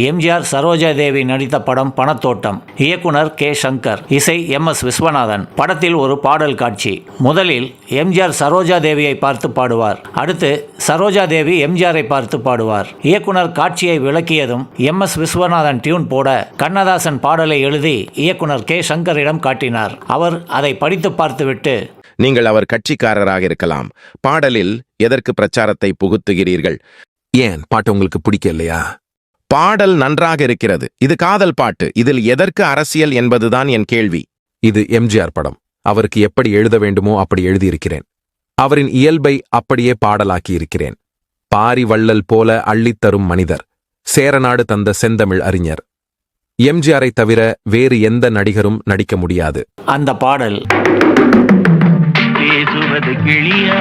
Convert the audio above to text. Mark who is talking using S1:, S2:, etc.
S1: எம்ஜிஆர் சரோஜா தேவி நடித்த படம் பணத்தோட்டம். இயக்குனர் கே. சங்கர், இசை MS விஸ்வநாதன். படத்தில் ஒரு பாடல் காட்சி. முதலில் எம்ஜிஆர் சரோஜா தேவியை பார்த்து பாடுவார். அடுத்து சரோஜா தேவி எம்ஜிஆரை பார்த்து பாடுவார். இயக்குனர் காட்சியை விளக்கியதும் MS விஸ்வநாதன் டியூன் போட கண்ணதாசன் பாடலை எழுதி இயக்குனர் கே. சங்கரிடம் காட்டினார். அவர் அதை படித்து பார்த்துவிட்டு,
S2: நீங்கள் அவர் கட்சிக்காரராக இருக்கலாம், பாடலில் எதற்கு பிரச்சாரத்தை புகுத்துகிறீர்கள்?
S3: ஏன் பாட்டு உங்களுக்கு பிடிக்கலையா?
S2: பாடல் நன்றாக இருக்கிறது. இது காதல் பாட்டு. இதில் எதற்கு அரசியல் என்பதுதான் என் கேள்வி.
S3: இது எம்ஜிஆர் படம். அவருக்கு எப்படி எழுத வேண்டுமோ அப்படி எழுதியிருக்கிறேன். அவரின் இயல்பை அப்படியே பாடலாக்கி இருக்கிறேன். பாரி வள்ளல் போல அள்ளித்தரும் மனிதர், சேரநாடு தந்த செந்தமிழ் அறிஞர். எம்ஜிஆரை தவிர வேறு எந்த நடிகரும் நடிக்க முடியாது.
S1: அந்த பாடல்
S4: பேசுவது கிளியா